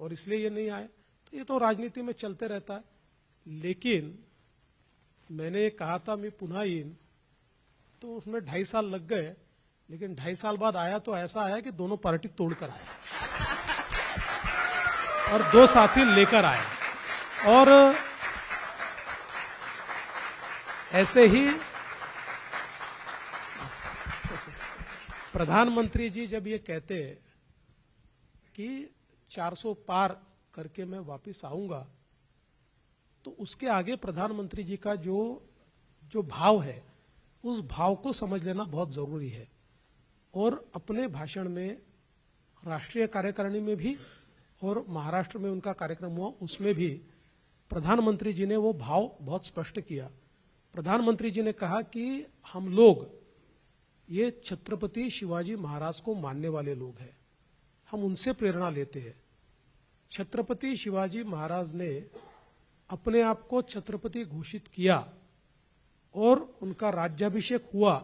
और इसलिए ये नहीं आए। तो ये तो राजनीति में चलते रहता है। लेकिन मैंने ये कहा था मैं पुनः इन, तो उसमें 2.5 साल लग गए, लेकिन 2.5 साल बाद आया तो ऐसा आया कि दोनों पार्टी तोड़कर आए और 2 साथी लेकर आए। और ऐसे ही प्रधानमंत्री जी जब ये कहते कि 400 पार करके मैं वापस आऊंगा, तो उसके आगे प्रधानमंत्री जी का जो भाव है, उस भाव को समझ लेना बहुत जरूरी है। और अपने भाषण में राष्ट्रीय कार्यकारिणी में भी और महाराष्ट्र में उनका कार्यक्रम हुआ, उसमें भी प्रधानमंत्री जी ने वो भाव बहुत स्पष्ट किया। प्रधानमंत्री जी ने कहा कि हम लोग ये छत्रपति शिवाजी महाराज को मानने वाले लोग हैं, हम उनसे प्रेरणा लेते हैं। छत्रपति शिवाजी महाराज ने अपने आप को छत्रपति घोषित किया और उनका राज्याभिषेक हुआ।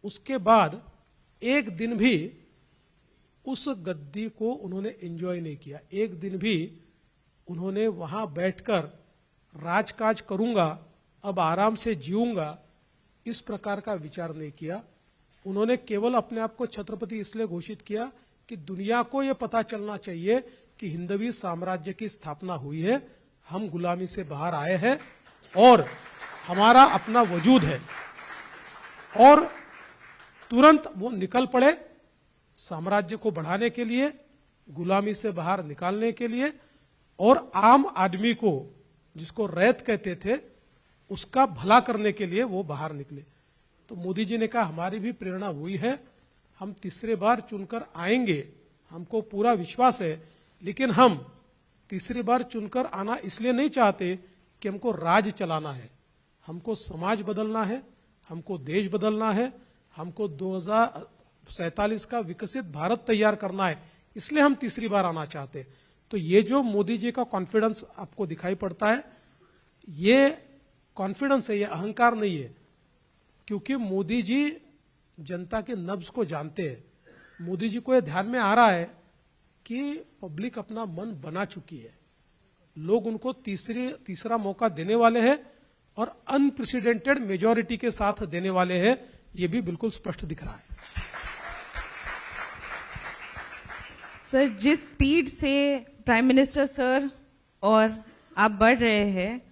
उसके बाद एक दिन भी उस गद्दी को उन्होंने एंजॉय नहीं किया, एक दिन भी उन्होंने वहां बैठकर राजकाज करूंगा, अब आराम से जीऊंगा, इस प्रकार का विचार नहीं किया। उन्होंने केवल अपने आप को छत्रपति इसलिए घोषित किया कि दुनिया को यह पता चलना चाहिए कि हिंदवी साम्राज्य की स्थापना हुई है, हम गुलामी से बाहर आए हैं और हमारा अपना वजूद है। और तुरंत वो निकल पड़े साम्राज्य को बढ़ाने के लिए, गुलामी से बाहर निकालने के लिए, और आम आदमी को, जिसको रैयत कहते थे, उसका भला करने के लिए वो बाहर निकले। तो मोदी जी ने कहा हमारी भी प्रेरणा हुई है, हम तीसरे बार चुनकर आएंगे, हमको पूरा विश्वास है, लेकिन हम तीसरी बार चुनकर आना इसलिए नहीं चाहते कि हमको राज चलाना है, हमको समाज बदलना है, हमको देश बदलना है, हमको 2047 का विकसित भारत तैयार करना है, इसलिए हम तीसरी बार आना चाहते हैं। तो ये जो मोदी जी का कॉन्फिडेंस आपको दिखाई पड़ता है, ये कॉन्फिडेंस है, ये अहंकार नहीं है, क्योंकि मोदी जी जनता के नब्ज को जानते हैं। मोदी जी को यह ध्यान में आ रहा है कि पब्लिक अपना मन बना चुकी है, लोग उनको तीसरा मौका देने वाले हैं और अनप्रेसिडेंटेड मेजॉरिटी के साथ देने वाले हैं, ये भी बिल्कुल स्पष्ट दिख रहा है। सर, जिस स्पीड से प्राइम मिनिस्टर सर और आप बढ़ रहे हैं,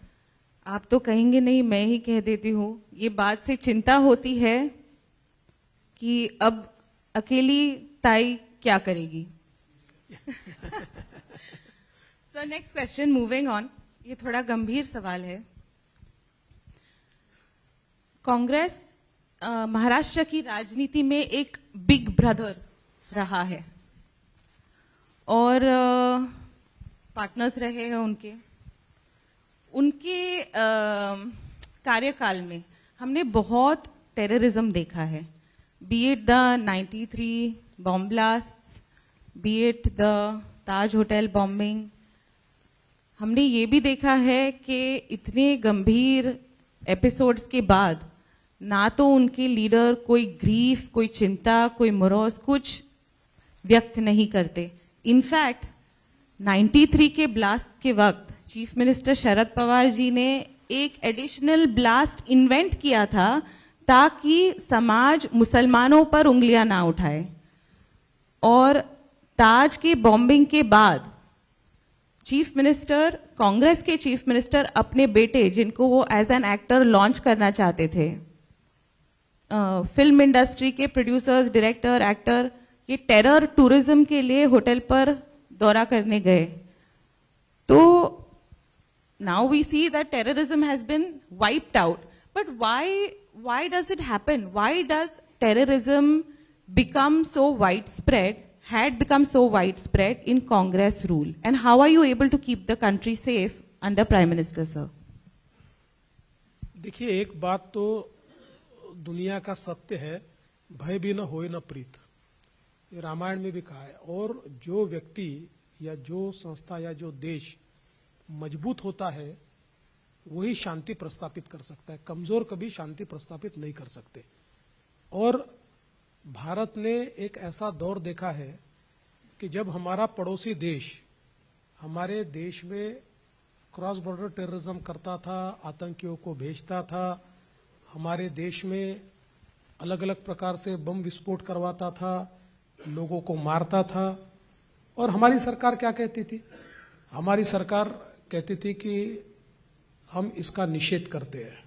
आप तो कहेंगे नहीं, मैं ही कह देती हूं, ये बात से चिंता होती है कि अब अकेली ताई क्या करेगी। Sir, next question, moving on, ये थोड़ा गंभीर सवाल है। कांग्रेस महाराष्ट्र की राजनीति में एक बिग ब्रदर रहा है और पार्टनर्स रहे हैं उनके कार्यकाल में हमने बहुत टेररिज्म देखा है, B it the 93 bomb blast, B it the Taj hotel bombing. हमने ये भी देखा है कि इतने गंभीर एपिसोड्स के बाद ना तो उनके लीडर कोई ग्रीफ, कोई चिंता, कोई मोरोस कुछ व्यक्त नहीं करते। इनफैक्ट 93 के ब्लास्ट के वक्त चीफ मिनिस्टर शरद पवार जी ने एक एडिशनल ब्लास्ट इन्वेंट किया था ताकि समाज मुसलमानों पर उंगलियां ना उठाए। और ताज की बॉम्बिंग के बाद चीफ मिनिस्टर, कांग्रेस के चीफ मिनिस्टर, अपने बेटे, जिनको वो एज एन एक्टर लॉन्च करना चाहते थे, फिल्म इंडस्ट्री के प्रोड्यूसर्स, डायरेक्टर, एक्टर, ये टेरर टूरिज्म के लिए होटल पर दौरा करने गए। तो now we see that terrorism has been wiped out, but why does it happen? Why does terrorism become so widespread, had become so widespread in Congress rule, and how are you able to keep the country safe under Prime Minister, sir? देखिए, एक बात तो दुनिया का सत्य है, भय भी न होए न प्रीत, ये रामायण में भी कहा है। और जो व्यक्ति या जो संस्था या जो देश मजबूत होता है वही शांति प्रस्तापित कर सकता है, कमजोर कभी शांति प्रस्तापित नहीं कर सकते। और भारत ने एक ऐसा दौर देखा है कि जब हमारा पड़ोसी देश हमारे देश में क्रॉस बॉर्डर टेररिज्म करता था, आतंकियों को भेजता था, हमारे देश में अलग अलग प्रकार से बम विस्फोट करवाता था, लोगों को मारता था। और हमारी सरकार क्या कहती थी? हमारी सरकार कहती थी कि हम इसका निषेध करते हैं,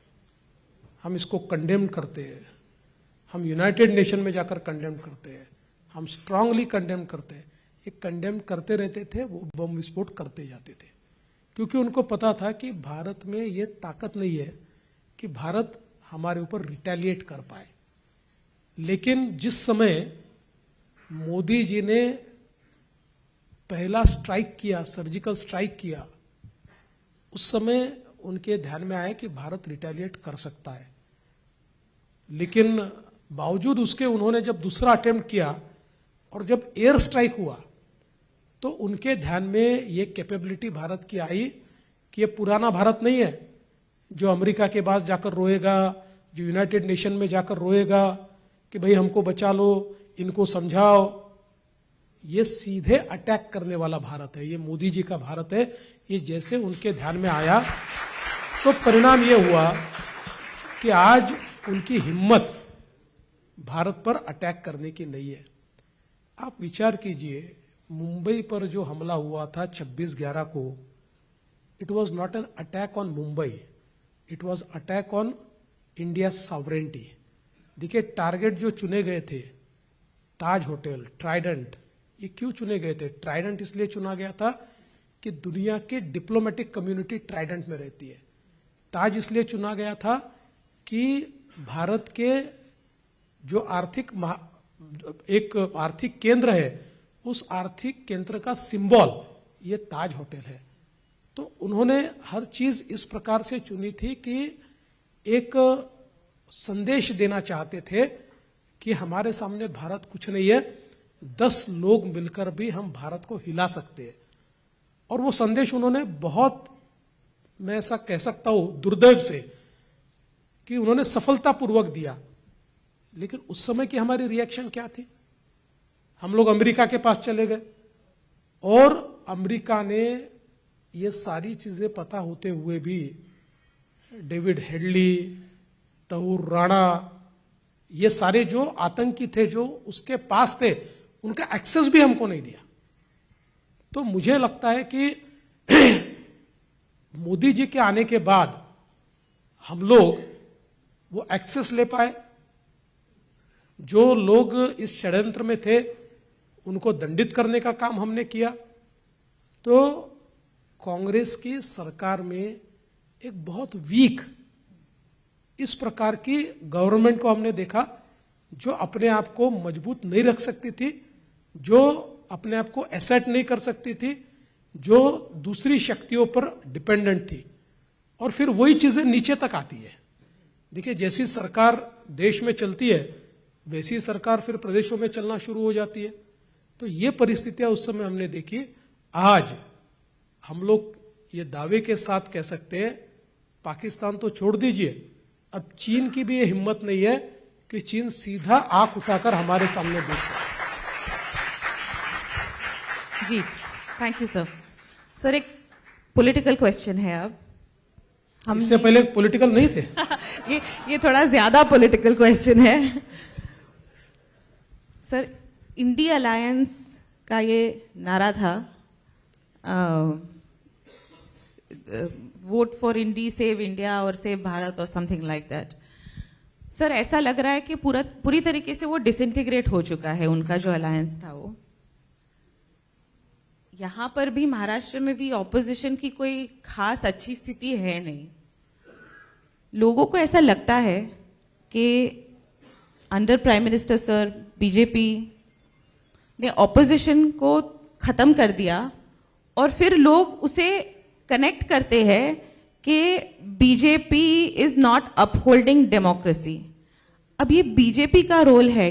हम इसको कंडेम करते हैं, हम यूनाइटेड नेशन में जाकर कंडेम करते हैं, हम स्ट्रांगली कंडेम करते हैं। ये कंडेम करते रहते थे, वो बम विस्फोट करते जाते थे, क्योंकि उनको पता था कि भारत में ये ताकत नहीं है कि भारत हमारे ऊपर रिटेलिएट कर पाए। लेकिन जिस समय मोदी जी ने पहला स्ट्राइक किया, सर्जिकल स्ट्राइक किया, उस समय उनके ध्यान में आया कि भारत रिटेलिएट कर सकता है। लेकिन बावजूद उसके उन्होंने जब दूसरा अटेम्प्ट किया और जब एयर स्ट्राइक हुआ, तो उनके ध्यान में ये कैपेबिलिटी भारत की आई कि ये पुराना भारत नहीं है जो अमेरिका के पास जाकर रोएगा, जो यूनाइटेड नेशन में जाकर रोएगा कि भाई हमको बचा लो, इनको समझाओ। ये सीधे अटैक करने वाला भारत है, ये मोदी जी का भारत है। ये जैसे उनके ध्यान में आया तो परिणाम ये हुआ कि आज उनकी हिम्मत भारत पर अटैक करने की नहीं है। आप विचार कीजिए, मुंबई पर जो हमला हुआ था 26/11 को, it was not an attack on Mumbai, it was attack on India sovereignty. देखिए, टारगेट जो चुने गए थे, ताज होटल, ट्राइडेंट, ये क्यों चुने गए थे? ट्राइडेंट इसलिए चुना गया था कि दुनिया की डिप्लोमेटिक कम्युनिटी ट्राइडेंट में रहती है। ताज इसलिए चुना गया था कि भारत के जो एक आर्थिक केंद्र है, उस आर्थिक केंद्र का सिंबल ये ताज होटल है। तो उन्होंने हर चीज इस प्रकार से चुनी थी कि एक संदेश देना चाहते थे कि हमारे सामने भारत कुछ नहीं है, 10 लोग मिलकर भी हम भारत को हिला सकते हैं। और वो संदेश उन्होंने बहुत, मैं ऐसा कह सकता हूं दुर्दैव से, कि उन्होंने सफलतापूर्वक दिया। लेकिन उस समय की हमारी रिएक्शन क्या थी? हम लोग अमेरिका के पास चले गए और अमेरिका ने ये सारी चीजें पता होते हुए भी डेविड हेडली, तहूर राणा, ये सारे जो आतंकी थे जो उसके पास थे, उनका एक्सेस भी हमको नहीं दिया। तो मुझे लगता है कि मोदी जी के आने के बाद हम लोग वो एक्सेस ले पाए। जो लोग इस षड्यंत्र में थे उनको दंडित करने का काम हमने किया। तो कांग्रेस की सरकार में एक बहुत वीक इस प्रकार की गवर्नमेंट को हमने देखा, जो अपने आप को मजबूत नहीं रख सकती थी, जो अपने आप को एसेट नहीं कर सकती थी, जो दूसरी शक्तियों पर डिपेंडेंट थी। और फिर वही चीजें नीचे तक आती है। देखिए, जैसी सरकार देश में चलती है वैसी सरकार फिर प्रदेशों में चलना शुरू हो जाती है। तो ये परिस्थितियां उस समय हमने देखी। आज हम लोग ये दावे के साथ कह सकते हैं, पाकिस्तान तो छोड़ दीजिए, अब चीन की भी ये हिम्मत नहीं है कि चीन सीधा आंख उठाकर हमारे सामने देख सके। जी, थैंक यू सर। सर, एक पॉलिटिकल क्वेश्चन है अब। हम इससे पहले पॉलिटिकल नहीं थे। ये थोड़ा ज्यादा पॉलिटिकल क्वेश्चन है। सर, इंडिया अलायंस का ये नारा था, vote for INDI, save India और सेव भारत और समथिंग लाइक दैट। सर, ऐसा लग रहा है कि पूरी तरीके से वो डिसइंटीग्रेट हो चुका है, उनका जो अलायंस था वो। यहां पर भी, महाराष्ट्र में भी ऑपोजिशन की कोई खास अच्छी स्थिति है नहीं। लोगों को ऐसा लगता है कि under prime minister sir, BJP ने ऑपोजिशन को खत्म कर दिया और फिर लोग उसे कनेक्ट करते हैं कि BJP is not upholding democracy. अब ये बीजेपी का रोल है